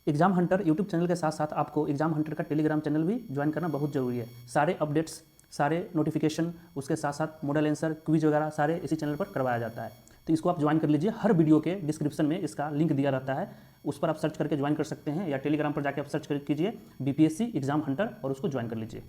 Exam Hunter YouTube channel के साथ साथ आपको एग्ज़ाम हंटर का टेलीग्राम चैनल भी ज्वाइन करना बहुत ज़रूरी है। सारे अपडेट्स, सारे नोटिफिकेशन, उसके साथ साथ मॉडल आंसर, क्विज वगैरह सारे इसी चैनल पर करवाया जाता है। तो इसको आप ज्वाइन कर लीजिए। हर वीडियो के डिस्क्रिप्शन में इसका लिंक दिया रहता है, उस पर आप सर्च करके ज्वाइन कर सकते हैं, या टेलीग्राम पर जाकर आप सर्च कीजिए BPSC एग्ज़ाम हंटर और उसको ज्वाइन कर लीजिए।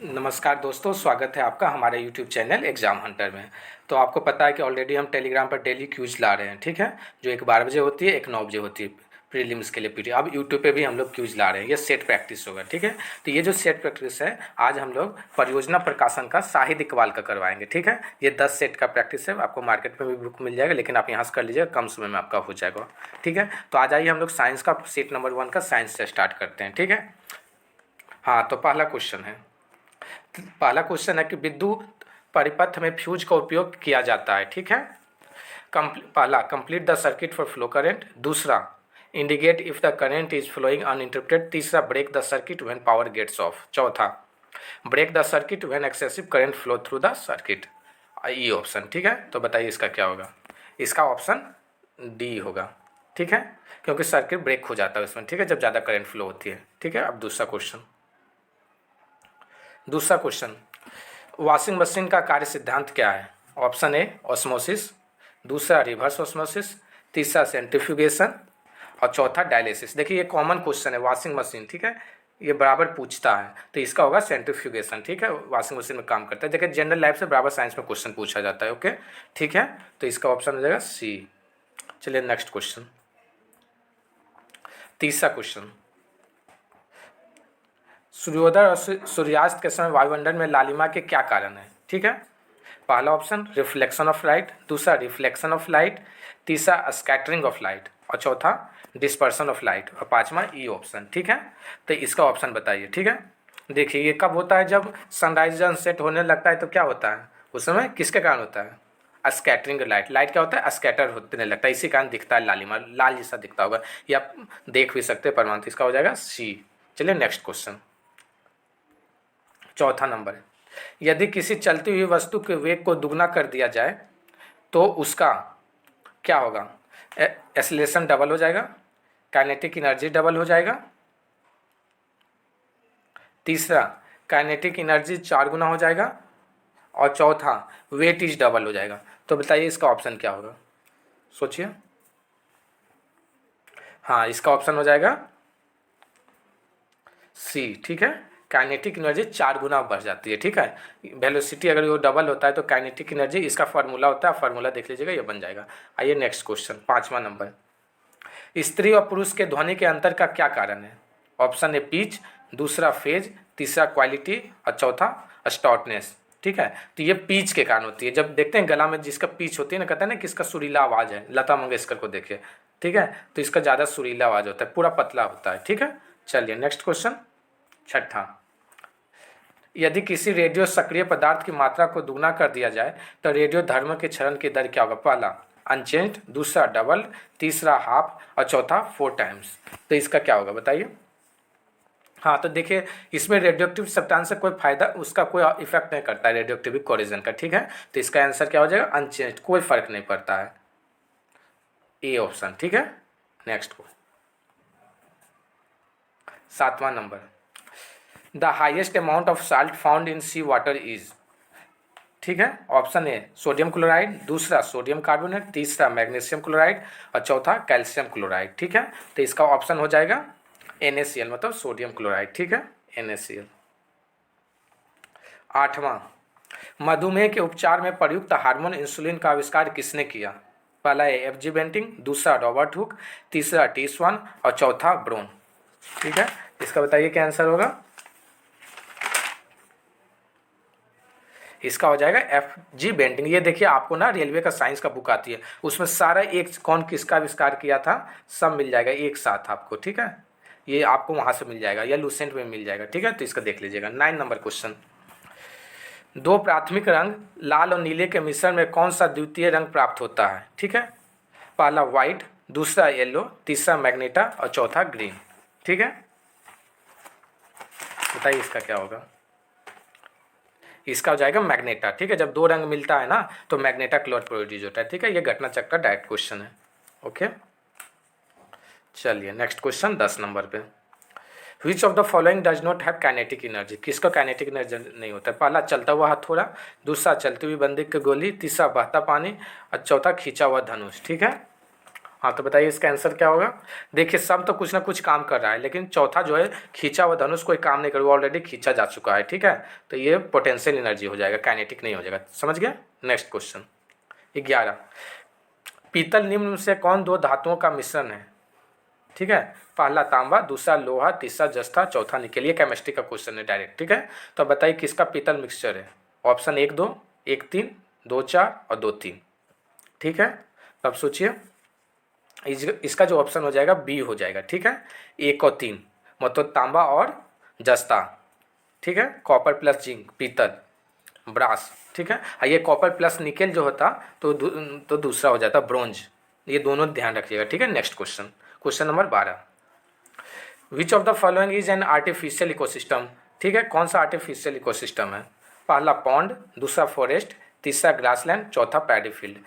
नमस्कार दोस्तों, स्वागत है आपका हमारे YouTube चैनल एग्ज़ाम हंटर में। तो आपको पता है कि ऑलरेडी हम टेलीग्राम पर डेली क्यूज ला रहे हैं, ठीक है, जो एक 12 बजे होती है, एक 9 बजे होती है प्रीलिम्स के लिए पीटी। अब यूट्यूब पे भी हम लोग क्यूज ला रहे हैं, ये सेट प्रैक्टिस होगा, ठीक है। तो ये जो सेट प्रैक्टिस है, आज हम लोग परियोजना प्रकाशन का शाहिद इकबाल का करवाएंगे, ठीक है। ये 10 सेट का प्रैक्टिस है, आपको मार्केट में भी बुक मिल जाएगा, लेकिन आप यहाँ से कर लीजिएगा, कम समय में आपका हो जाएगा, ठीक है। तो आ जाइए हम लोग साइंस का सेट नंबर 1 का साइंस से स्टार्ट करते हैं, ठीक है। हाँ, तो पहला क्वेश्चन है कि विद्युत परिपथ में फ्यूज का उपयोग किया जाता है, ठीक है। पहला, complete the circuit for flow current. दूसरा, indicate if the current is flowing uninterrupted. तीसरा, break the circuit when power gets off. चौथा, break the circuit when excessive current flow through the circuit. ये ऑप्शन, ठीक है। तो बताइए इसका क्या होगा। इसका ऑप्शन डी होगा, ठीक है, क्योंकि सर्किट ब्रेक हो जाता है उसमें, ठीक है, जब ज़्यादा करंट फ्लो होती है, ठीक है। अब दूसरा क्वेश्चन, वॉशिंग मशीन का कार्य सिद्धांत क्या है। ऑप्शन ए ऑस्मोसिस, दूसरा रिवर्स ऑस्मोसिस, तीसरा सेंट्रीफ्यूगेशन और चौथा डायलिसिस। देखिए ये कॉमन क्वेश्चन है, वॉशिंग मशीन, ठीक है, ये बराबर पूछता है, तो इसका होगा सेंट्रीफ्यूगेशन, ठीक है। वॉशिंग मशीन में काम करता है। देखिए जनरल लाइफ से बराबर साइंस में क्वेश्चन पूछा जाता है, ओके, ठीक है। तो इसका ऑप्शन हो जाएगा सी। चलिए नेक्स्ट क्वेश्चन, तीसरा क्वेश्चन, सूर्योदय और सूर्यास्त के समय वायुमंडल में लालिमा के क्या कारण है, ठीक है। पहला ऑप्शन रिफ्लेक्शन ऑफ लाइट, दूसरा रिफ्लेक्शन ऑफ लाइट, तीसरा स्कैटरिंग ऑफ लाइट और चौथा डिस्पर्सन ऑफ लाइट और पांचवा ई ऑप्शन, ठीक है। तो इसका ऑप्शन बताइए, ठीक है। देखिए ये कब होता है, जब सनराइज सनसेट होने लगता है तो क्या होता है उस समय, किसके कारण होता है, स्कैटरिंग लाइट। लाइट क्या होता है, स्कैटर होने लगता है, इसी कारण दिखता है लालिमा, लाल जैसा दिखता होगा, या आप देख भी सकते हैं परमाणु। इसका हो जाएगा सी। चलिए नेक्स्ट क्वेश्चन, चौथा नंबर, यदि किसी चलती हुई वस्तु के वेग को दुगना कर दिया जाए तो उसका क्या होगा, एक्सेलरेशन डबल हो जाएगा, काइनेटिक एनर्जी डबल हो जाएगा, तीसरा काइनेटिक एनर्जी 4 गुना हो जाएगा और चौथा वेट इज डबल हो जाएगा। तो बताइए इसका ऑप्शन क्या होगा, सोचिए। हाँ, इसका ऑप्शन हो जाएगा सी, ठीक है। काइनेटिक एनर्जी 4 गुना बढ़ जाती है, ठीक है। वेलोसिटी अगर वो डबल होता है तो काइनेटिक एनर्जी, इसका फार्मूला होता है, फार्मूला देख लीजिएगा, ये बन जाएगा। आइए नेक्स्ट क्वेश्चन, पांचवा नंबर, स्त्री और पुरुष के ध्वनि के अंतर का क्या कारण है। ऑप्शन ए पिच, दूसरा फेज, तीसरा क्वालिटी और चौथा स्टॉटनेस, ठीक है। तो ये पिच के कारण होती है, जब देखते हैं गला में जिसका पिच होती है ना, कहते हैं ना कि इसका सुरीला आवाज़ है, लता मंगेशकर को देखिए, ठीक है, तो इसका ज़्यादा सुरीला आवाज़ होता है, पूरा पतला होता है, ठीक है। चलिए नेक्स्ट क्वेश्चन, छठा, यदि किसी रेडियो सक्रिय पदार्थ की मात्रा को दुगना कर दिया जाए तो रेडियो धर्म के क्षरण की दर क्या होगा। पहला अनचेंज्ड, दूसरा डबल, तीसरा हाफ और चौथा 4 टाइम्स। तो इसका क्या होगा बताइए। हाँ, तो देखिए इसमें रेडियोएक्टिव सब्सटेंस से कोई फायदा, उसका कोई इफेक्ट नहीं करता है रेडियोएक्टिव कोरिजन का, ठीक है। तो इसका आंसर क्या हो जाएगा, अनचेंज्ड, कोई फर्क नहीं पड़ता है, ए ऑप्शन, ठीक है। नेक्स्ट को, सातवां नंबर, the highest amount of salt found in sea water is, ठीक है। ऑप्शन ए सोडियम क्लोराइड, दूसरा सोडियम कार्बोनेट, तीसरा मैग्नीशियम क्लोराइड और चौथा कैल्शियम क्लोराइड, ठीक है। तो इसका ऑप्शन हो जाएगा NaCl, मतलब सोडियम क्लोराइड, ठीक है, NaCl। आठवां, मधुमेह के उपचार में प्रयुक्त हार्मोन इंसुलिन का आविष्कार किसने किया। पहला है FG बेंटिंग, दूसरा रॉबर्ट हुक, तीसरा टी स्वान और चौथा ब्रोन, ठीक है। इसका बताइए क्या आंसर होगा। इसका हो जाएगा FG बेंटिंग। ये देखिए आपको ना रेलवे का साइंस का बुक आती है, उसमें सारा एक कौन किसका आविष्कार किया था सब मिल जाएगा एक साथ आपको, ठीक है। ये आपको वहाँ से मिल जाएगा या लूसेंट में मिल जाएगा, ठीक है। तो इसका देख लीजिएगा। 9 नंबर क्वेश्चन, दो प्राथमिक रंग लाल और नीले के मिश्रण में कौन सा द्वितीय रंग प्राप्त होता है, ठीक है। पहला व्हाइट, दूसरा येलो, तीसरा मैग्नेटा और चौथा ग्रीन, ठीक है। बताइए इसका क्या होगा। इसका हो जाएगा मैग्नेटा। ठीक है, जब दो रंग मिलता है ना तो मैग्नेटा क्लोथ प्रोड्यूस होता है। ठीक है, ये घटना चक्र का डायरेक्ट क्वेश्चन है। ओके, चलिए नेक्स्ट क्वेश्चन 10 नंबर पे। विच of the following does not have kinetic energy, किसका काइनेटिक एनर्जी नहीं होता है? पहला चलता हुआ हथौड़ा, दूसरा चलती हुई बंदूक की गोली, तीसरा बहता पानी और चौथा खींचा हुआ धनुष। ठीक है, हाँ तो बताइए इसका आंसर क्या होगा? देखिए सब तो कुछ ना कुछ काम कर रहा है, लेकिन चौथा जो है खींचा हुआ धनुष कोई काम नहीं कर, वो ऑलरेडी खींचा जा चुका है। ठीक है, तो ये पोटेंशियल एनर्जी हो जाएगा, काइनेटिक नहीं हो जाएगा। समझ गया? Next question 11। पीतल निम्न में से कौन दो धातुओं का मिश्रण है? ठीक है, पहला तांबा, दूसरा लोहा, तीसरा जस्ता, चौथा निकेल। ये केमिस्ट्री का क्वेश्चन है डायरेक्ट। ठीक है, तो बताइए किसका पीतल मिक्सचर है? ऑप्शन 1 2, 1 3, 2 4 और 2 3। ठीक है, अब सोचिए, इसका जो ऑप्शन हो जाएगा बी हो जाएगा। ठीक है, 1 और 3 मतलब तांबा और जस्ता। ठीक है, कॉपर प्लस जिंक पीतल ब्रास। ठीक है, और ये कॉपर प्लस निकेल जो होता तो दूसरा हो जाता ब्रोंज। ये दोनों ध्यान रखिएगा। ठीक है, next question, question number 12। Which of the following is an artificial ecosystem? ठीक है, कौन सा आर्टिफिशियल इकोसिस्टम है? पहला पॉन्ड, दूसरा फॉरेस्ट, तीसरा ग्रासलैंड, चौथा पैडी फील्ड।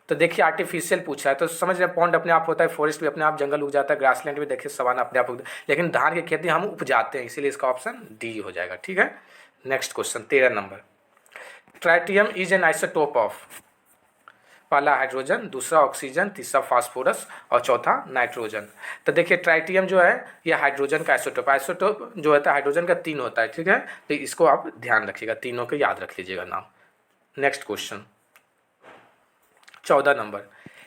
तो देखिए आर्टिफिशियल पूछा है तो समझ रहे, पॉन्ड अपने आप होता है, फॉरेस्ट भी अपने आप जंगल उग जाता है, ग्रासलैंड भी देखिए सवाना अपने आप उग, लेकिन धान की खेती हम उपजाते हैं, इसीलिए इसका ऑप्शन डी हो जाएगा। ठीक है, next question 13 number. Tritium is an isotope of? पहला हाइड्रोजन, दूसरा ऑक्सीजन, तीसरा फास्फोरस और चौथा नाइट्रोजन। तो देखिए ट्राइटियम जो है ये हाइड्रोजन का आइसोटोप, आइसोटोप जो होता है हाइड्रोजन का 3 होता है। ठीक है, तो इसको आप ध्यान रखिएगा, तीनों को याद रख लीजिएगा नाम। Next question 14 number.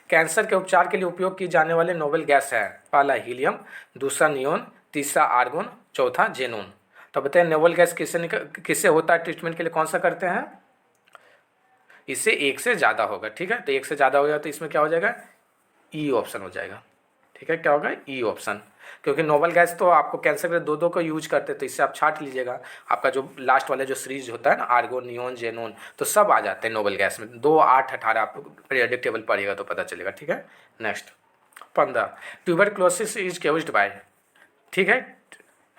कैंसर के उपचार के लिए उपयोग की जाने वाले नोबेल गैस है? पहला हीलियम, दूसरा नियोन, तीसरा आर्गोन, चौथा जेनोन। तो बताइए नोबेल गैस किससे होता है ट्रीटमेंट के लिए, कौन सा करते हैं? इससे एक से ज़्यादा होगा। ठीक है, तो एक से ज़्यादा हो गया तो इसमें क्या हो जाएगा? ई ऑप्शन हो जाएगा। ठीक है, क्या होगा? ई ऑप्शन, क्योंकि नोबेल गैस तो आपको कैंसर के लिए दो दो को यूज करते हैं, तो इससे आप छाट लीजिएगा। आपका जो लास्ट वाला जो सीरीज होता है ना, आर्गोन, नियोन, जेनोन, तो सब आ जाते हैं नोबेल गैस में। 2 8 18 आप पीरियोडिक टेबल पढ़िएगा तो पता चलेगा। ठीक है, next 15। Tuberculosis is caused by? ठीक है,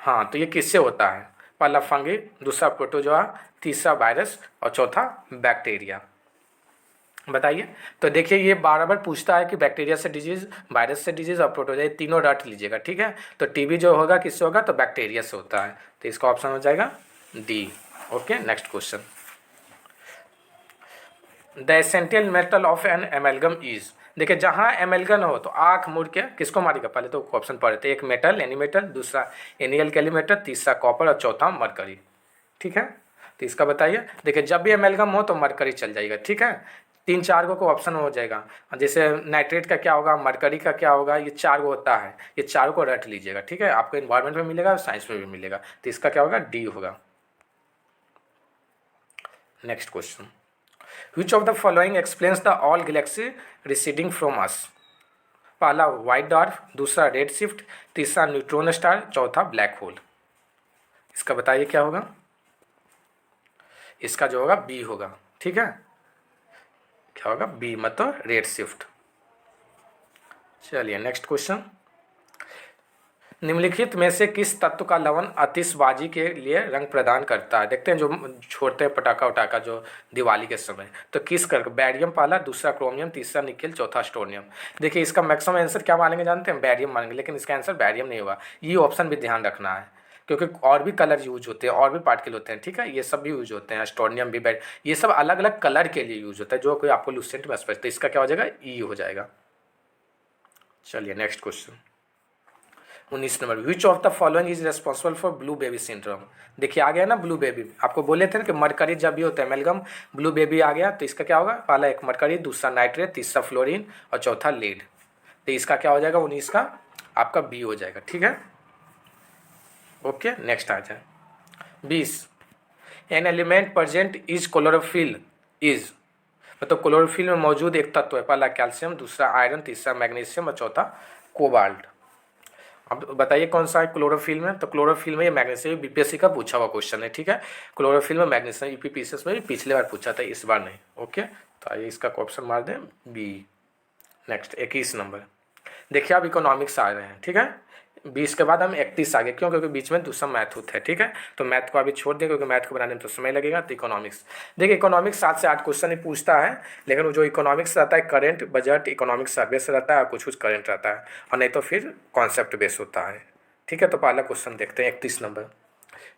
हाँ तो ये किससे होता है? पहला फंगी, दूसरा प्रोटोजोआ, तीसरा वायरस और चौथा बैक्टीरिया। बताइए। तो देखिए ये बार बार पूछता है कि बैक्टीरिया से डिजीज, वायरस से डिजीज और प्रोटोजोआ, तीनों रट लीजिएगा। ठीक है, तो टीबी जो होगा किससे होगा? तो बैक्टीरिया से होता है, तो इसका ऑप्शन हो जाएगा D. Okay, next question. The essential metal of an amalgam is? देखिए जहाँ एमेलगम हो तो आँख मुड़ के किसको मारेगा? पहले तो ऑप्शन पढ़े थे, एक मेटल एनी मेटल, दूसरा एनी अल्कली मेटल, तीसरा कॉपर और चौथा मरकरी। ठीक है, तो इसका बताइए। देखिए जब भी एमेलगम हो तो मरकरी चल जाएगा। ठीक है, 3 4 को ऑप्शन हो जाएगा, जैसे नाइट्रेट का क्या होगा, मरकरी का क्या होगा, ये 4 होता है, ये 4 को रट लीजिएगा। ठीक है, आपको इन्वायरमेंट में मिलेगा, साइंस में भी मिलेगा, तो इसका क्या होगा? डी होगा। Next question. Which of the following explains the all Galaxy receding from us? पहला व्हाइट डॉर्फ, दूसरा रेड शिफ्ट, तीसरा न्यूट्रॉन स्टार, चौथा ब्लैक होल। इसका बताइए क्या होगा? इसका जो होगा बी होगा। ठीक है, क्या होगा? बी मतलब रेड शिफ्ट। चलिए नेक्स्ट क्वेश्चन। निम्नलिखित में से किस तत्व का लवण आतिशबाजी के लिए रंग प्रदान करता है? देखते हैं जो छोड़ते हैं पटाखा उटाखा जो दिवाली के समय, तो किस कर? बैरियम पहला, दूसरा क्रोमियम, तीसरा निकेल, चौथा स्टोनियम। देखिए इसका मैक्सिमम आंसर क्या मानेंगे जानते हैं? बैरियम मानेंगे, लेकिन इसका आंसर बैरियम नहीं होगा। ये ऑप्शन भी ध्यान रखना है, क्योंकि और भी कलर यूज होते हैं, और भी पार्टिकल होते हैं। ठीक है, ये सब भी यूज होते हैं, स्टोनियम भी, ये सब अलग अलग कलर के लिए यूज होता है, जो कोई आपको लुसेंट में स्पष्ट। तो इसका क्या हो जाएगा? ई हो जाएगा। चलिए next question 19 number. Which of the following is responsible for blue baby syndrome? देखिए आ गया ना ब्लू बेबी, आपको बोले थे ना कि मरकरी जब भी होता है एमेलगम, ब्लू बेबी आ गया, तो इसका क्या होगा? पहला एक मरकरी, दूसरा नाइट्रेट, तीसरा फ्लोरीन और चौथा लीड। तो इसका क्या हो जाएगा? 19 का आपका बी हो जाएगा। ठीक है, ओके नेक्स्ट आ जाए 20। An element present is chlorophyll is, मतलब क्लोरोफिल में मौजूद एक तत्व है। पहला कैल्शियम, दूसरा आयरन, तीसरा मैग्नीशियम और चौथा कोबाल्ट। अब बताइए कौन सा है क्लोरोफिल में? तो क्लोरोफिल में ये मैग्नीशियम, बीपीएससी का पूछा हुआ क्वेश्चन है। ठीक है, क्लोरोफिल में मैग्नीशियम यूपीपीसीएस में भी पिछले बार पूछा था, इस बार नहीं। ओके, तो आइए इसका ऑप्शन मार दें बी। Next 21 number. देखिए आप इकोनॉमिक्स आ रहे हैं। ठीक है, 20 के बाद हम 31 आ गए, क्यों? क्योंकि बीच में दूसरा मैथ होता है, ठीक है। तो मैथ को अभी छोड़ दें क्योंकि मैथ को बनाने में तो समय लगेगा। तो इकोनॉमिक्स, देखिए इकोनॉमिक्स 7 से 8 क्वेश्चन ही पूछता है, लेकिन वो जो इकोनॉमिक्स रहता है करेंट, बजट, इकोनॉमिक सर्वे से रहता है, कुछ कुछ करेंट रहता है, और नहीं तो फिर कॉन्सेप्ट बेस होता है, ठीक है। तो पहला क्वेश्चन देखते हैं 31 number.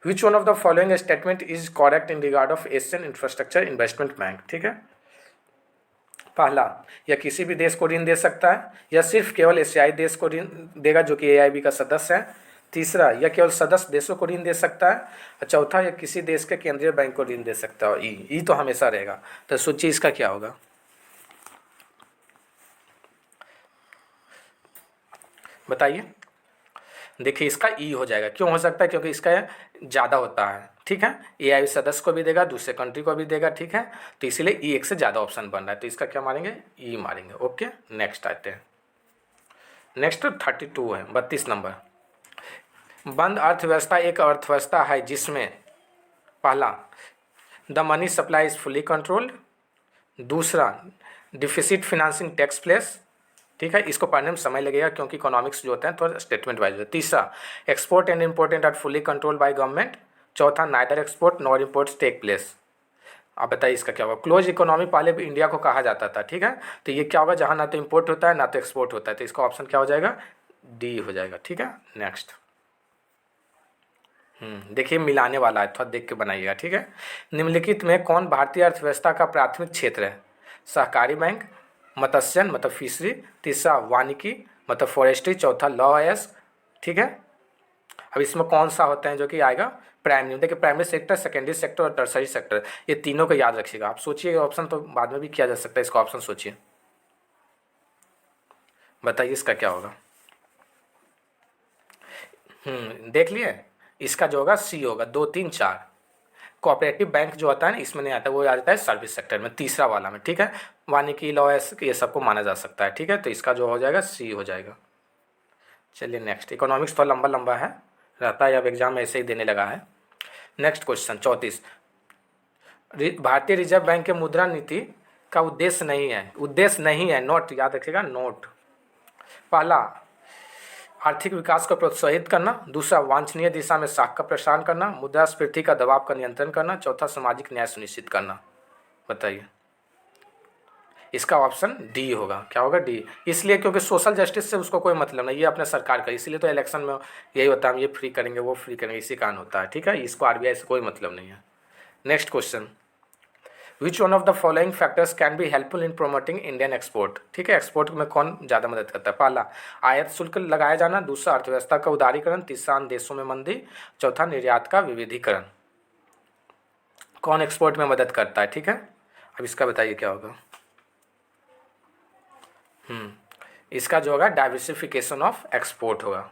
Which one of the following statement is correct in regard of Asian infrastructure investment bank, ठीक है। पहला, यह किसी भी देश को ऋण दे सकता है, यह सिर्फ केवल एशियाई देश को ऋण देगा जो कि एआईबी का सदस्य है। तीसरा, यह केवल सदस्य देशों को ऋण दे सकता है। और चौथा, यह किसी देश के केंद्रीय बैंक को ऋण दे सकता है। ई तो हमेशा रहेगा। तो सोचिए इसका क्या होगा, बताइए। देखिए इसका ई हो जाएगा, क्यों हो सकता है? क्योंकि इसका ज़्यादा होता है, ठीक है। एआई सदस्य को भी देगा, दूसरे कंट्री को भी देगा, ठीक है। तो इसीलिए ई एक से ज़्यादा ऑप्शन बन रहा है, तो इसका क्या मारेंगे? ई मारेंगे। ओके, नेक्स्ट आते हैं। नेक्स्ट 32 है, 32 नंबर। बंद अर्थव्यवस्था एक अर्थव्यवस्था है जिसमें पहला, the money supply is fully controlled. दूसरा, डिफिसिट फिनांसिंग टेक्स प्लेस, ठीक है। इसको पढ़ने में समय लगेगा क्योंकि इकोनॉमिक्स जो होता है तो स्टेटमेंट वाइज है। तीसरा, export and important are fully control by government. चौथा, neither export nor imports take place. आप बताइए इसका क्या होगा? क्लोज इकोनॉमी पहले भी इंडिया को कहा जाता था, ठीक है। तो ये क्या होगा? जहाँ ना तो इम्पोर्ट होता है ना तो एक्सपोर्ट होता है, तो इसका ऑप्शन क्या हो जाएगा? डी हो जाएगा, ठीक है। नेक्स्ट, देखिए मिलाने वाला है, थोड़ा देख के बनाइएगा, ठीक है। निम्नलिखित में कौन भारतीय अर्थव्यवस्था का प्राथमिक क्षेत्र है? सहकारी बैंक, मत्स्यन मतलब फिशरी, तीसरा वानिकी मतलब फॉरेस्ट्री, चौथा लॉ एस, ठीक है। अब इसमें कौन सा होता है जो कि आएगा? प्राइमरी। देखिए प्राइमरी सेक्टर, सेकेंडरी सेक्टर और टर्सरी सेक्टर, ये तीनों को याद रखिएगा। आप सोचिए, ऑप्शन तो बाद में भी किया जा सकता है, इसका ऑप्शन सोचिए, बताइए इसका क्या होगा? देख लिए, इसका जो होगा सी होगा, 2 3 4। कोऑपरेटिव बैंक जो होता है ना, इसमें नहीं आता, वो आ जाता है सर्विस सेक्टर में, तीसरा वाला में, ठीक है। वानिकी, लॉ एस, ये सबको माना जा सकता है, ठीक है। तो इसका जो हो जाएगा सी हो जाएगा। चलिए नेक्स्ट, इकोनॉमिक्स थोड़ा लंबा लंबा है रहता है, अब एग्जाम ऐसे ही देने लगा है। नेक्स्ट क्वेश्चन 34, भारतीय रिजर्व बैंक के मुद्रा नीति का उद्देश्य नहीं है, नोट याद रखिएगा, नोट। पहला, आर्थिक विकास को प्रोत्साहित करना। दूसरा, वांछनीय दिशा में साख का प्रसार करना। मुद्रास्फीति का दबाव का नियंत्रण करना। चौथा, सामाजिक न्याय सुनिश्चित करना। बताइए, इसका ऑप्शन डी होगा। क्या होगा? डी। इसलिए क्योंकि सोशल जस्टिस से उसको कोई मतलब नहीं, ये अपने सरकार का, इसीलिए तो इलेक्शन में यही होता है, हम ये फ्री करेंगे वो फ्री करेंगे, इसी कारण होता है, ठीक है। इसको आरबीआई से कोई मतलब नहीं है। Next question, which one of the following factors can be helpful in promoting Indian export, ठीक है। एक्सपोर्ट में कौन ज़्यादा मदद करता है? पहला, आयात शुल्क लगाया जाना। दूसरा, अर्थव्यवस्था का उदारीकरण। तीसरा, अन्य देशों में मंदी। चौथा, निर्यात का विविधीकरण। कौन एक्सपोर्ट में मदद करता है, ठीक है। अब इसका बताइए क्या होगा? इसका जो होगा डाइवर्सिफिकेशन ऑफ एक्सपोर्ट होगा।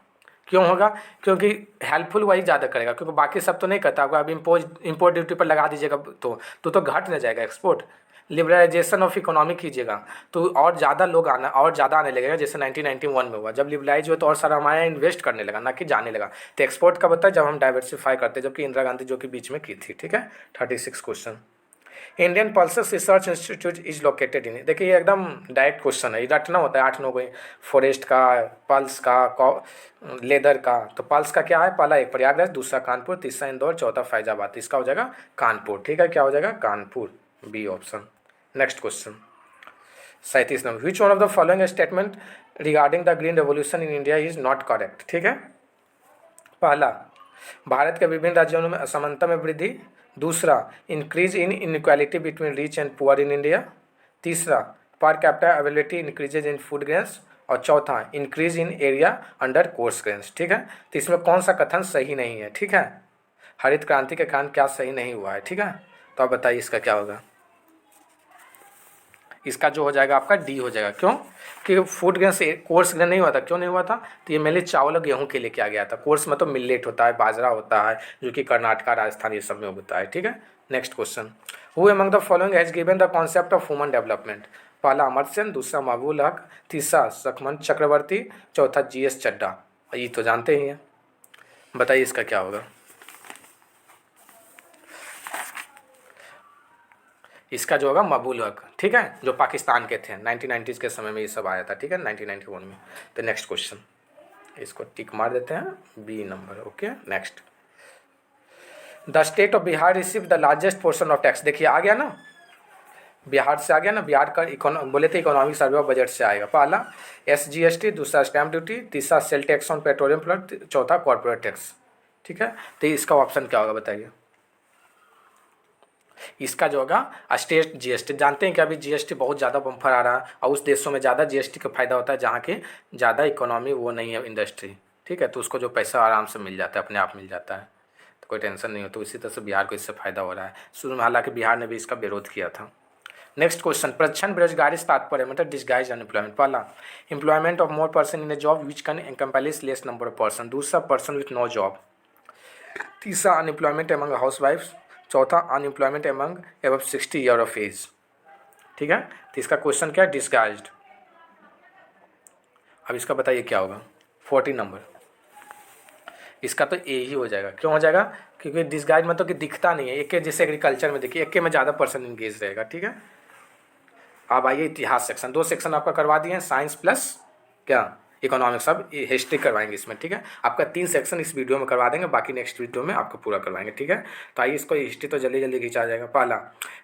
क्यों होगा? क्योंकि हेल्पफुल वही ज़्यादा करेगा, क्योंकि बाकी सब तो नहीं करता। अगर आप इम्पोर्ट ड्यूटी पर लगा दीजिएगा तो घट न जाएगा एक्सपोर्ट। लिबरलाइजेशन ऑफ इकोनॉमी कीजिएगा तो और ज़्यादा लोग और ज़्यादा आने लगेगा, जैसे 1991 में हुआ, जब लिबरलाइज हुआ तो और सारा हमारे इन्वेस्ट करने लगा, ना कि जाने लगा। तो एक्सपोर्ट कब होता है? जब हम डाइवर्सिफाई करते हैं, जबकि इंदिरा गांधी जो कि बीच में की थी, ठीक है। 36 question, Indian pulses research institute is located in, देखिए ये एकदम डायरेक्ट क्वेश्चन है, ये रटना होता है 8 9 को, फॉरेस्ट का, पल्स का, लेदर का। तो पल्स का क्या है? पहला एक प्रयागराज, दूसरा कानपुर, तीसरा इंदौर, चौथा फैजाबाद। इसका हो जाएगा कानपुर, ठीक है। क्या हो जाएगा? Kanpur, B option. Next question 37 number, which one of the following statement regarding the green revolution in India is not correct, ठीक है। पहला, भारत के विभिन्न राज्यों में असमानता में वृद्धि। दूसरा, increase in inequality between rich and poor in India. तीसरा, per capita availability increases in food grains. और चौथा, increase in area under coarse grains, ठीक है। तो इसमें कौन सा कथन सही नहीं है, ठीक है। हरित क्रांति के कारण क्या सही नहीं हुआ है, ठीक है। तो आप बताइए इसका क्या होगा? इसका जो हो जाएगा आपका डी हो जाएगा। क्यों? कि फूड ग्रेन से कोर्स ग्रेन नहीं हुआ था। क्यों नहीं हुआ था? तो ये मेनली चावल और गेहूं के लिए किया गया था। कोर्स में तो मिलेट होता है, बाजरा होता है, जो कि कर्नाटका, राजस्थान ये सब में होता है, ठीक है। Next question, who among the following has given the concept of human development? पहला, अमर्त्य सेन, दूसरा महबूब हक, तीसरा सुखमन चक्रवर्ती, चौथा जीएस चड्डा। ये तो जानते ही हैं, बताइए इसका क्या होगा? इसका जो होगा मकबूल हक, ठीक है, जो पाकिस्तान के थे 1990s के समय में ये सब आया था, ठीक है, 1991 में। तो नेक्स्ट क्वेश्चन इसको टिक मार देते हैं, B number. Okay next, the state of Bihar receive the largest portion of tax. देखिए आ गया ना, बिहार से आ गया ना, बिहार का बोले थे इकोनॉमिक सर्वे ऑफ बजट से आएगा। पहला SGST, दूसरा स्टैम्प ड्यूटी, तीसरा sale tax on petroleum product, चौथा कॉर्पोरेट टैक्स। ठीक है, तो इसका ऑप्शन क्या होगा बताइए। इसका जो होगा स्टेट GST। जानते हैं कि अभी GST बहुत ज़्यादा बम्फर आ रहा है और उस देशों में ज़्यादा GST का फायदा होता है जहाँ के ज़्यादा इकोनॉमी वो नहीं है इंडस्ट्री। ठीक है, तो उसको जो पैसा आराम से मिल जाता है, अपने आप मिल जाता है, तो कोई टेंशन नहीं हो। तो इसी तरह से बिहार को इससे फ़ायदा हो रहा है। शुरू में हालांकि बिहार ने भी इसका विरोध किया था। नेक्स्ट क्वेश्चन, प्रच्छन्न बेरोजगारी से तात्पर्य मतलब डिस्गाइज अनएम्प्लॉयमेंट। पहला employment of more person in a job which can accomplish less number of person, दूसरा पर्सन विथ नो जॉब, तीसरा अनएम्प्लॉयमेंट एमंग हाउस वाइफ्स, चौथा unemployment among above 60 year of age. ठीक है, तो इसका क्वेश्चन क्या है, डिस्गाइज्ड। अब इसका बताइए क्या होगा, 40 नंबर। इसका तो ए ही हो जाएगा। क्यों हो जाएगा, क्योंकि डिस्गाइज मतलब कि दिखता नहीं है। एक के जैसे एग्रीकल्चर में देखिए, एक के में ज़्यादा पर्सन इंगेज रहेगा। ठीक है, अब आइए इतिहास सेक्शन। 2 सेक्शन आपका करवा दिए हैं, साइंस प्लस क्या इकोनॉमिक्स, अब हिस्ट्री करवाएंगे इसमें। ठीक है, आपका 3 सेक्शन इस वीडियो में करवा देंगे, बाकी नेक्स्ट वीडियो में आपको पूरा करवाएंगे। ठीक है, तो आइए इसको हिस्ट्री तो जल्दी जल्दी खींचा जाएगा। पहला,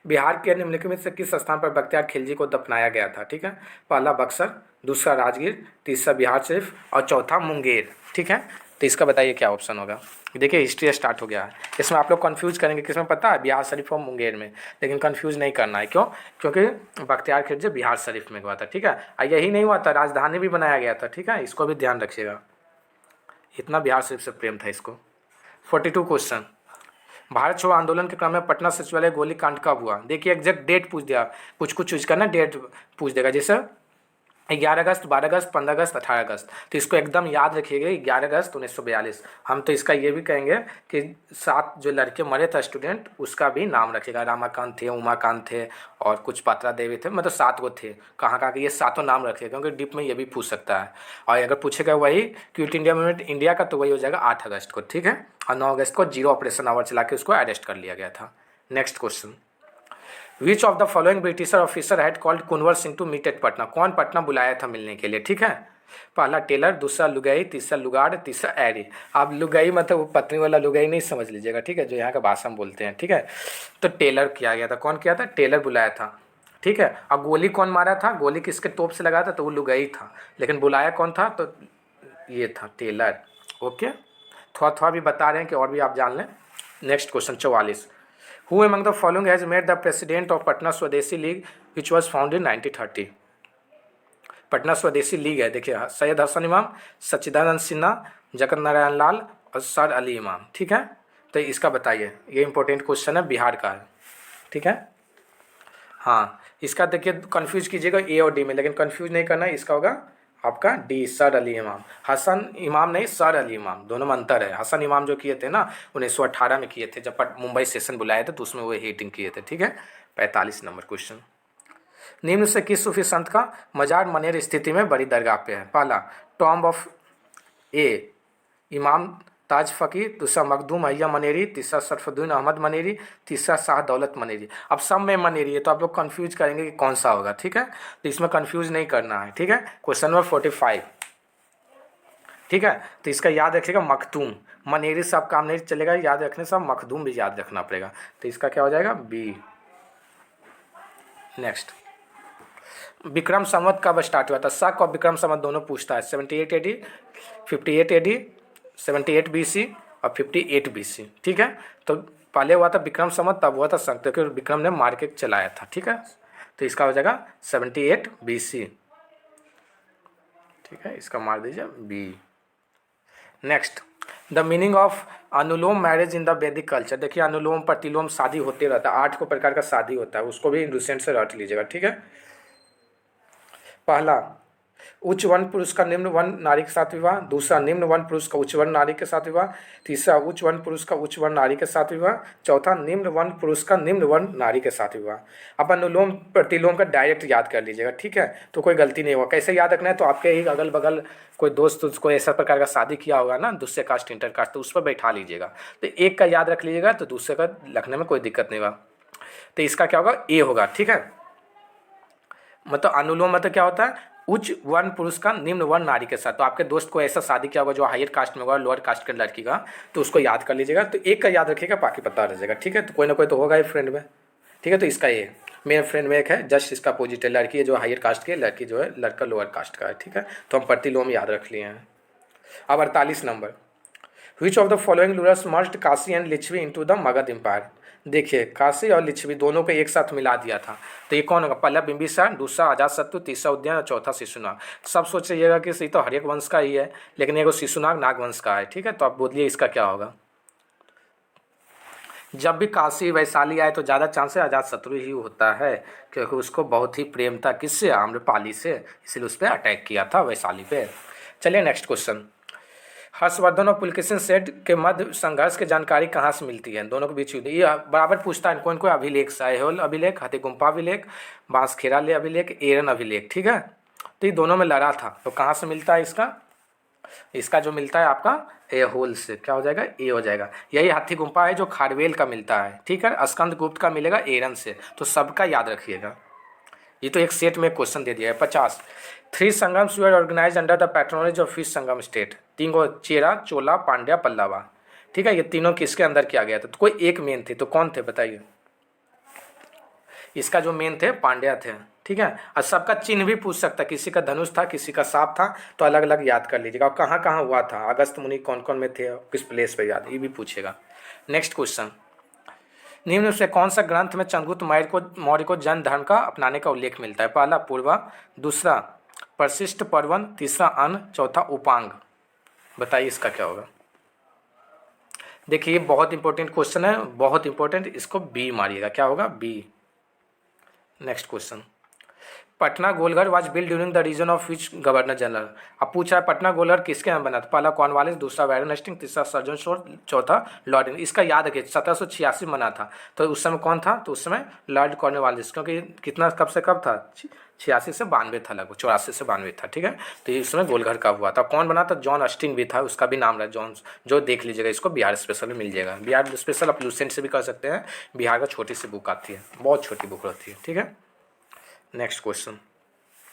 बिहार के निम्नलिखित में से किस स्थान पर बख्तियार खिलजी को दफनाया गया था। ठीक है, पहला बक्सर, दूसरा राजगीर, तीसरा बिहार शरीफ और चौथा मुंगेर। ठीक है, तो इसका बताइए क्या ऑप्शन होगा। देखिए हिस्ट्री स्टार्ट हो गया है, इसमें आप लोग कंफ्यूज करेंगे किसमें, पता है, बिहार शरीफ और मुंगेर में। लेकिन कंफ्यूज नहीं करना है, क्यों, क्योंकि बख्तियार खिलजी बिहार शरीफ में हुआ था। ठीक है, और यही नहीं हुआ था, राजधानी भी बनाया गया था। ठीक है, इसको भी ध्यान रखिएगा, इतना बिहार शरीफ से प्रेम था इसको। 42 क्वेश्चन, भारत छोड़ो आंदोलन के क्रम में पटना सचिवालय गोलीकांड कब हुआ। देखिए एग्जैक्ट डेट पूछ दिया, कुछ चूज करना, डेट पूछ देगा, जैसे 11 अगस्त, 12 अगस्त, 15 अगस्त, 18 अगस्त। तो इसको एकदम याद रखिएगा, 11 अगस्त 1942। हम तो इसका ये भी कहेंगे कि 7 जो लड़के मरे थे स्टूडेंट, उसका भी नाम रखिएगा। रामाकांत थे, उमाकांत थे और कुछ पात्रा देवी थे, मतलब 7 को थे। कहाँ कहाँ के ये 7 नाम रखिएगा, क्योंकि डिप में ये भी पूछ सकता है। और अगर पूछेगा वही क्विट इंडिया मूवमेंट इंडिया का, तो वही हो जाएगा 8 अगस्त को। ठीक है, और 9 अगस्त को जीरो ऑपरेशन आवर चला के उसको अरेस्ट कर लिया गया था। Next question, which of the following Britisher officer had called Kunwar Singh to meet at Patna. कौन पटना बुलाया था मिलने के लिए। ठीक है, पहला टेलर, दूसरा लुगाई, तीसरा लुगाड़, तीसरा एरी। आप लुगाई मतलब वो पत्नी वाला लुगाई नहीं समझ लीजिएगा। ठीक है, जो यहाँ का भाषा में बोलते हैं। ठीक है, तो टेलर किया गया था। कौन किया था, टेलर बुलाया था। ठीक है, अब गोली कौन मारा था, गोली किसके तोप से लगा था, तो वो लुगाई था। लेकिन बुलाया कौन था, तो ये था टेलर। ओके, थोड़ा थोड़ा भी बता रहे हैं कि और भी आप जान लें। Next question 44, Who among the following has made the president of Patna Swadeshi League which was founded in 1930? Patna स्वदेशी लीग है, देखिए सैयद हसन इमाम, सच्चिदानंद सिन्हा, जगत नारायण लाल और सर अली इमाम। ठीक है, तो इसका बताइए, ये इंपॉर्टेंट क्वेश्चन है, बिहार का है। ठीक है, हाँ इसका देखिए कंफ्यूज कीजिएगा ए और डी में, लेकिन कंफ्यूज नहीं करना है। इसका होगा आपका डी, सर अली इमाम। हसन इमाम नहीं, सर अली इमाम, दोनों में अंतर है। हसन इमाम जो किए थे ना 1918 में किए थे, जब मुंबई सेशन बुलाए थे तो उसमें वो हीटिंग किए थे। ठीक है, 45 नंबर क्वेश्चन, निम्न से किस सूफी संत का मजार मनेर स्थिति में बड़ी दरगाह पे है। पहला टॉम्ब ऑफ ए इमाम ताज फ़कीर, दूसरा मखदूम अय्या मनेरी, तीसरा सरफुद्दीन अहमद मनेरी, तीसरा शाह दौलत मनेरी। अब सब में मनेरी है तो आप लोग कंफ्यूज करेंगे कि कौन सा होगा। ठीक है, तो इसमें कंफ्यूज नहीं करना है। ठीक है, क्वेश्चन नंबर 45। ठीक है, तो इसका याद रखिएगा मखदूम, मनेरी सब काम नहीं चलेगा, याद रखने से मखदूम भी याद रखना पड़ेगा। तो इसका क्या हो जाएगा, बी। नेक्स्ट, विक्रम संवत कब स्टार्ट हुआ था। शक और विक्रम संवत दोनों पूछता है। 78 AD, 58 AD, 78 BC और 58 BC। ठीक है, तो पहले हुआ था विक्रम संवत, तब हुआ था शक, क्योंकि विक्रम ने मार के चलाया था। ठीक है, तो इसका हो जाएगा 78 BC। ठीक है, इसका मार दीजिए B. Next, the meaning of Anuloma marriage in the Vedic culture. देखिए अनुलोम प्रतिलोम शादी होते रहता है, 8 को प्रकार का शादी होता है, उसको भी रिसेंट से रट लीजिएगा। ठीक है, पहला उच्च वर्ण पुरुष का निम्न वर्ण नारी के साथ विवाह, दूसरा निम्न वर्ण पुरुष का उच्च वर्ण नारी के साथ विवाह, तीसरा उच्च वर्ण पुरुष का उच्च वर्ण नारी के साथ विवाह, चौथा निम्न वर्ण पुरुष का निम्न वर्ण नारी के साथ विवाह। अब अनुलोम प्रतिलोम का डायरेक्ट याद कर लीजिएगा। ठीक है, तो कोई गलती नहीं होगा। कैसे याद रखना है, तो आपके ही अगल बगल कोई दोस्त उसको ऐसा प्रकार का शादी किया होगा ना, दूसरे कास्ट इंटर कास्ट, तो उस पर बैठा लीजिएगा। तो एक का याद रख लीजिएगा तो दूसरे का लिखने में कोई दिक्कत नहीं होगा। तो इसका क्या होगा, ए होगा। ठीक है, मतलब अनुलोम मतलब क्या होता है, उच्च वर्ण पुरुष का निम्न वर्ण नारी के साथ। तो आपके दोस्त को ऐसा शादी किया होगा जो हायर कास्ट में होगा, लोअर कास्ट के लड़की का, तो उसको याद कर लीजिएगा। तो एक का याद रखिएगा, बाकी पता रह जाएगा, ठीक है। तो कोई ना कोई तो होगा ही फ्रेंड में, ठीक है। तो इसका ये मेरे फ्रेंड में एक है, जस्ट इसका अपोजिट है, लड़की है जो हायर कास्ट की है, लड़की जो है लड़का लोअर कास्ट का है, ठीक है। तो हम प्रतिलोम याद रख लिए हैं। अब 48 number, which of the following rulers merged Kashi and Lichchhavi into the Magadh empire. देखिए काशी और लिच्छवी दोनों को एक साथ मिला दिया था। तो ये कौन होगा, पहला बिंबिसार, दूसरा अजातशत्रु, तीसरा उदयन और चौथा शिशुनाग। सब सोच रहिएगा कि ये तो हर्यक वंश का ही है, लेकिन ये शिशुनाग नागवंश का है, ठीक है। तो आप बोलिए इसका क्या होगा। जब भी काशी वैशाली आए तो ज़्यादा चांस है अजातशत्रु ही होता है, क्योंकि उसको बहुत ही प्रेम था किससे, आम्रपाली से, इसलिए उस पर अटैक किया था वैशाली पे। चलिए नेक्स्ट क्वेश्चन, हर्षवर्धन और पुलकेशिन सेठ के मध्य संघर्ष की जानकारी कहाँ से मिलती है, दोनों के बीच युद्ध। ये बराबर पूछता है कौन कोई अभिलेख, सायहोल अभिलेख, हाथीगुम्फा अभिलेख, बांसखेड़ा ले अभिलेख, एरन अभिलेख, ठीक है। तो ये दोनों में लड़ा था, तो कहाँ से मिलता है इसका जो मिलता है आपका ए होल से, क्या हो जाएगा, ए हो जाएगा। यही हाथी गुम्फा है जो खारवेल का मिलता है, ठीक है। स्कंद गुप्त का मिलेगा एरन से। तो सबका याद रखिएगा, ये तो एक सेट में क्वेश्चन दे दिया है। 50, 3 Sangams were organise under the patronage of which Sangam state. 3 को चेरा, चोला, पांड्या, पल्लवा, ठीक है। ये तीनों किसके अंदर किया गया था, तो कोई एक मेन थे, तो कौन थे बताइए। इसका जो मेन थे पांड्या थे, ठीक है। और सबका चिन्ह भी पूछ सकता है, किसी का धनुष था, किसी का सांप था, तो अलग अलग याद कर लीजिएगा। और कहाँ कहाँ हुआ था, अगस्त मुनि कौन कौन में थे, किस प्लेस पे याद, ये भी पूछेगा। नेक्स्ट क्वेश्चन, निम्न से कौन सा ग्रंथ में चंद्रगुप्त मौर्य को जैन धर्म का अपनाने का उल्लेख मिलता है। पहला पूर्वा, दूसरा परिशिष्ट पर्वन, तीसरा अन्न, चौथा उपांग। बताइए इसका क्या होगा। देखिए ये बहुत इंपॉर्टेंट क्वेश्चन है, बहुत इंपॉर्टेंट, इसको बी मारिएगा, क्या होगा, B. Next question, Patna Golghar was build during the reign of which governor general. अब पूछा है पटना गोलघर किसके यहाँ बना था, पहला कॉर्नवालिस, दूसरा वैरन हेस्टिंग, तीसरा सर्जन शोर, चौथा लॉर्ड। इसका याद रखिए 1786 बना था, तो उस समय कौन था, तो उस समय लॉर्ड कॉर्नवालिस, क्योंकि कितना कब से कब था, 86 से 92 था, लगभग 84 से 92 था, ठीक है। तो इस समय गोलघर का हुआ था। कौन बना था, जॉन अस्टिंग भी था, उसका भी नाम रहा जॉन, जो देख लीजिएगा, इसको बिहार स्पेशल में मिल जाएगा। बिहार स्पेशल आप लूसेंट से भी कर सकते हैं, बिहार का छोटी सी बुक आती है, बहुत छोटी बुक रहती है, ठीक है। नेक्स्ट क्वेश्चन,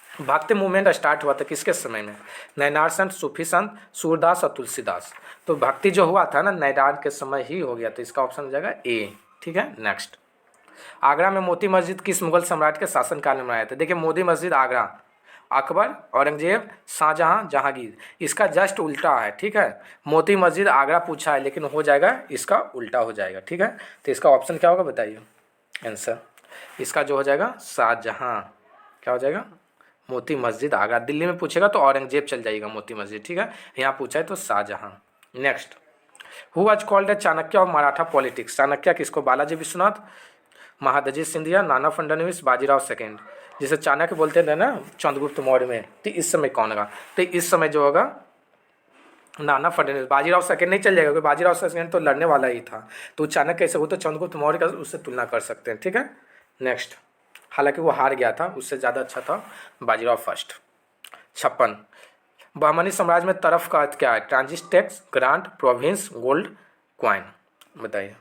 भक्ति मूवमेंट स्टार्ट हुआ था किसके समय में, नैनार संत, सूफी संत, सूरदास और तुलसीदास। तो भक्ति जो हुआ था ना नैनार के समय ही हो गया, तो इसका ऑप्शन हो जाएगा ए, ठीक है। नेक्स्ट, आगरा में मोती मस्जिद किस मुगल सम्राट के शासनकाल में बनाया था। देखिए मोती मस्जिद आगरा अकबर, औरंगजेब, शाहजहां, जहांगीर, इसका जस्ट उल्टा है, ठीक है। मोती मस्जिद आगरा पूछा है, लेकिन हो जाएगा इसका उल्टा हो जाएगा, ठीक है। तो इसका ऑप्शन क्या होगा बताइए आंसर, इसका जो हो जाएगा शाहजहां, क्या हो जाएगा, मोती मस्जिद आगरा। दिल्ली में पूछेगा तो औरंगजेब चल जाएगा मोती मस्जिद, ठीक है। यहाँ पूछा है तो Shahjahan. Next, who was called the Chanakya of Maratha politics. Chanakya किसको, बालाजी विश्वनाथ, महादजी सिंधिया, नाना फडणवीस, बाजीराव सेकेंड। जिसे चाणक्य बोलते थे ना चंद्रगुप्त मौर्य में, तो इस समय कौन होगा, तो इस समय जो होगा नाना फडणवीस। बाजीराव सेकेंड नहीं चल जाएगा, क्योंकि बाजीराव सेकेंड तो लड़ने वाला ही था, तो चाणक्य कैसे हो तो चंद्रगुप्त मौर्य का उससे तुलना कर सकते हैं, ठीक है। नेक्स्ट, हालांकि वो हार गया था, उससे ज़्यादा अच्छा था बाजीराव फर्स्ट। 56, बहमनी साम्राज्य में तरफ का अर्थ क्या है, transit tax, grant, province, gold coin. बताइए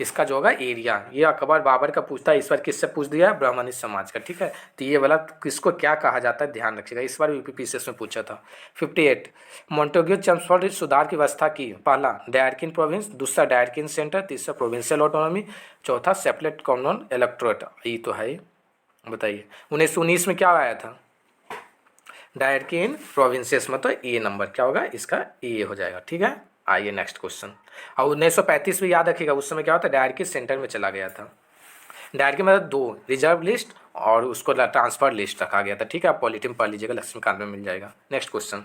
इसका जो होगा एरिया। ये अकबर बाबर का पूछता है, इस बार किससे पूछ दिया है, ब्राह्मणी समाज का, ठीक है। तो ये वाला किसको क्या कहा जाता है ध्यान रखिएगा, इस बार यूपीपीसीएस में पूछा था। 58, मोंटेग्यू चेम्सफोर्ड सुधार की व्यवस्था की, पहला डायरकिन प्रोविंस, दूसरा डायरकिन सेंटर, तीसरा प्रोविंशियल ऑटोनॉमी, चौथा सेपरेट कॉमन इलेक्टोरेट। ये तो है, बताइए 1919 में क्या आया था, डायरकिन प्रोविंसेस में, तो ए नंबर क्या होगा इसका, ए हो जाएगा, ठीक है। आइए नेक्स्ट क्वेश्चन, और 1935 भी याद रखिएगा, उस समय क्या होता है डायरकी सेंटर में चला गया था। डायरकी मतलब 2 रिजर्व लिस्ट और उसको ट्रांसफर लिस्ट रखा गया था, ठीक है। आप पॉलिटिन पढ़ लीजिएगा, लक्ष्मीकांत में मिल जाएगा। नेक्स्ट क्वेश्चन,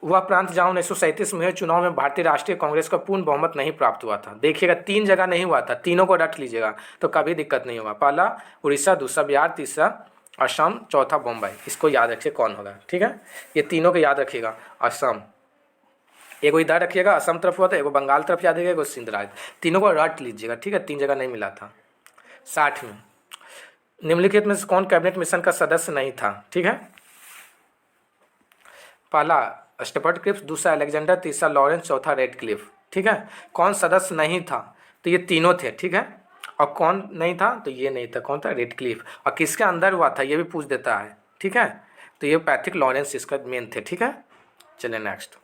वह प्रांत जहाँ 1937 में हुए चुनाव में भारतीय राष्ट्रीय कांग्रेस का पूर्ण बहुमत नहीं प्राप्त हुआ था। देखिएगा 3 जगह नहीं हुआ था, तीनों को रट लीजिएगा तो कभी दिक्कत नहीं होगा। पहला उड़ीसा, दूसरा बिहार, तीसरा असम, चौथा बम्बई। इसको याद रखिए कौन होगा, ठीक है। ये तीनों को याद रखिएगा। असम एगो इधर रखिएगा, असम तरफ हुआ था, एगो बंगाल तरफ याद रखिएगा, एगो सिंध राज्य, तीनों को रट लीजिएगा, ठीक है। 3 जगह नहीं मिला था। 60 में निम्नलिखित में से कौन कैबिनेट मिशन का सदस्य नहीं था, ठीक है। पहला स्टफर्ड क्लिफ, दूसरा अलेक्जेंडर, तीसरा लॉरेंस, चौथा रेड क्लिफ, ठीक है। कौन सदस्य नहीं था, तो ये तीनों थे, ठीक है। और कौन नहीं था, तो ये नहीं था, कौन था, रेडक्लिफ। और किसके अंदर हुआ था ये भी पूछ देता है, ठीक है। तो ये पैट्रिक लॉरेंस इसका मेन थे, ठीक है। चलिए नेक्स्ट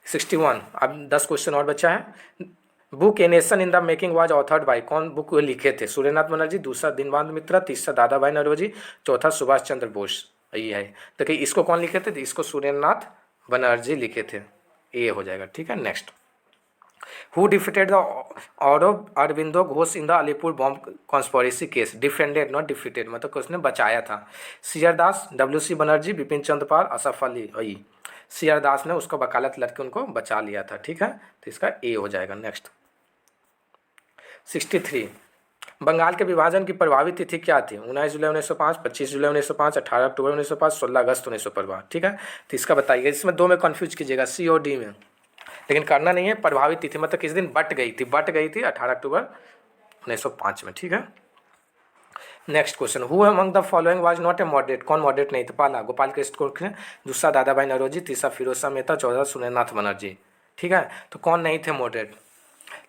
61। अब 10 क्वेश्चन और बचा है। Book a nation in the making was authored bye, कौन बुक लिखे थे, सूर्यनाथ बनर्जी, दूसरा दीनबंधु मित्रा, तीसरा दादा भाई नौरोजी, चौथा सुभाष चंद्र बोस। ये है, तो कहीं इसको कौन लिखे थे, तो इसको सूर्यनाथ बनर्जी लिखे थे, ये हो जाएगा, ठीक है। Next, who defeated the Aurobindo Ghosh in the Alipur bomb conspiracy case, defended not defeated, मतलब उसने बचाया था। सीआर दास, डब्ल्यू.सी. बनर्जी, बिपिन चंद्र पाल, असफ अली वही। सीआर दास ने उसको वकालत लड़के उनको बचा लिया था, ठीक है। तो इसका ए हो जाएगा। नेक्स्ट 63, बंगाल के विभाजन की प्रभावी तिथि क्या थी, 19 जुलाई 1905, 25 जुलाई 1905, 18 अक्टूबर 1905, 16 अगस्त 1905, ठीक है। तो इसका बताइए, इसमें दो में कन्फ्यूज कीजिएगा, सी और डी में, लेकिन करना नहीं है। प्रभावी तिथि मतलब किस दिन बट गई थी 18 अक्टूबर 1905 में, ठीक है। Next question, who among the following was not a moderate, कौन मॉडरेट नहीं था, पहला गोपाल कृष्ण गोखले, दूसरा दादा भाई नौरोजी, तीसरा फिरोज शाह मेहता, चौथा सूर्यनाथ बनर्जी, ठीक है। तो कौन नहीं थे मॉडरेट,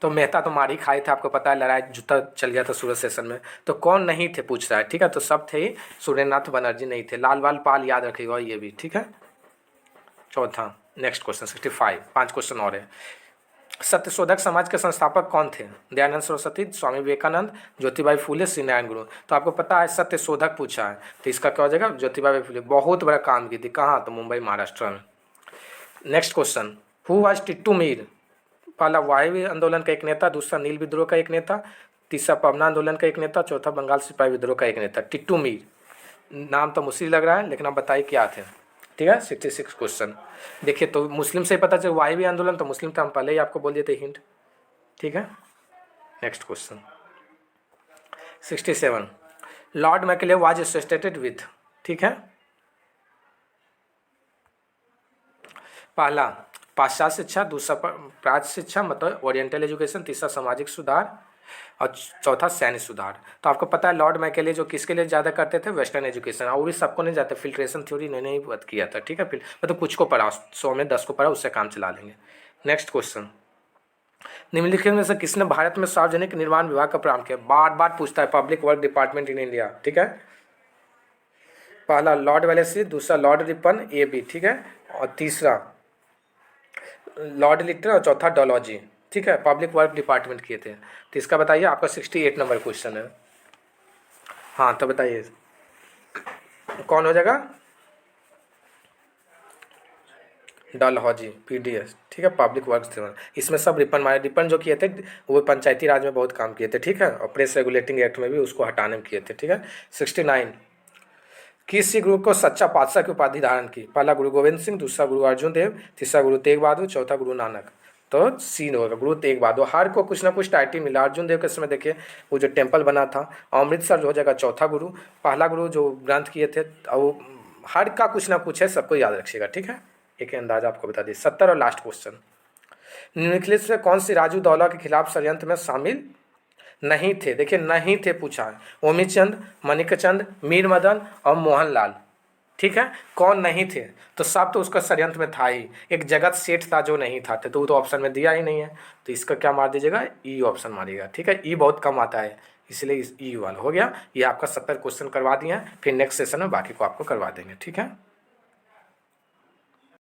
तो मेहता तो मार ही खाए थे, आपको पता है, लड़ाई जूता चल गया था सूरत सेशन में। तो कौन नहीं थे पूछ रहा है, ठीक है। तो सब थे, सूर्यनाथ बनर्जी नहीं थे, लाल बाल पाल याद रखिएगा ये भी, ठीक है। चौथा नेक्स्ट क्वेश्चन 65, 5 क्वेश्चन और है। सत्यशोधक समाज के संस्थापक कौन थे, दयानंद सरस्वती, स्वामी विवेकानंद, ज्योतिबाई फूले, श्री नारायण गुरु। तो आपको पता है सत्यशोधक पूछा है, तो इसका क्या हो जाएगा, ज्योतिबाई फूले। बहुत बड़ा काम की थी, कहाँ, तो मुंबई महाराष्ट्र में। Next question, who was Tittu Mir, पहला वायव्य आंदोलन का एक नेता, दूसरा नील विद्रोह का एक नेता, तीसरा पवना आंदोलन का एक नेता, चौथा बंगाल सिपाही विद्रोह का एक नेता। टिट्टू मीर, नाम तो मुश्किल लग रहा है, लेकिन आप बताइए क्या थे, ठीक है। 66 क्वेश्चन देखिए, तो मुस्लिम से पता चले वायव्य आंदोलन, तो मुस्लिम तो हम पहले ही आपको बोल दिए थे हिंट, ठीक है। Next question 67, Lord Macaulay was associated with, ठीक है। पहला पाश्चात्य शिक्षा, दूसरा प्राच्य शिक्षा मतलब ओरिएंटल एजुकेशन, तीसरा सामाजिक सुधार और चौथा सैन्य सुधार। तो आपको पता है लॉर्ड मैकेले जो किसके लिए ज़्यादा करते थे, वेस्टर्न एजुकेशन, और वो भी सबको नहीं जाते, फिल्ट्रेशन थ्योरी इन्होंने ही बात किया था, ठीक है। फिर मतलब कुछ को पढ़ा, 100 में 10 को पढ़ा, उससे काम चला लेंगे। नेक्स्ट क्वेश्चन, निम्नलिखित में से किसने भारत में सार्वजनिक निर्माण विभाग का प्रारंभ किया, बार बार पूछता है, public work department in India, ठीक है। पहला लॉर्ड वेलेस्ली, दूसरा लॉर्ड रिपन, ए बी, ठीक है, और तीसरा लॉर्ड लिटर और चौथा डॉलॉजी, ठीक है। पब्लिक वर्क डिपार्टमेंट किए थे। तो इसका बताइए, आपका 68 नंबर क्वेश्चन है। हाँ तो बताइए कौन हो जाएगा, डलहौजी, पीडीएस, ठीक है, पब्लिक वर्क्स थे। इसमें सब रिपन जो किए थे वो पंचायती राज में बहुत काम किए थे, ठीक है, और प्रेस रेगुलेटिंग एक्ट में भी उसको हटाने में किए थे, ठीक है। 69, किस गुरु को सच्चा पातशाह की उपाधि धारण की, पहला गुरु गोविंद सिंह, दूसरा गुरु अर्जुन देव, तीसरा गुरु तेग बहादुर, चौथा गुरु नानक। तो सीन होगा गुरु तेग बहादुर। हर को कुछ ना कुछ टाइटल मिला। अर्जुन देव के समय देखिए वो जो टेम्पल बना था, अमृतसर जो हो जाएगा चौथा गुरु, पहला गुरु जो ग्रंथ किए थे, और हर का कुछ ना कुछ है, सबको याद रखिएगा, ठीक है। एक अंदाजा आपको बता दी। 70 और लास्ट क्वेश्चन, निम्नलिखित से कौन सी राजूदौला के खिलाफ षड्यंत्र में शामिल नहीं थे, देखिए नहीं थे पूछा है, ओमीचंद, मणिकचंद, मीर मदन और मोहनलाल, ठीक है। कौन नहीं थे, तो सब तो उसका षड्यंत्र में था ही, एक जगत सेठ था जो नहीं था, तो वो तो ऑप्शन में दिया ही नहीं है, तो इसका क्या मार दीजिएगा, ई ऑप्शन मारिएगा, ठीक है। ई बहुत कम आता है, इसलिए इस ई वाला हो गया। ये आपका 70 क्वेश्चन करवा दिए हैं, फिर नेक्स्ट सेशन में बाकी को आपको करवा देंगे, ठीक है।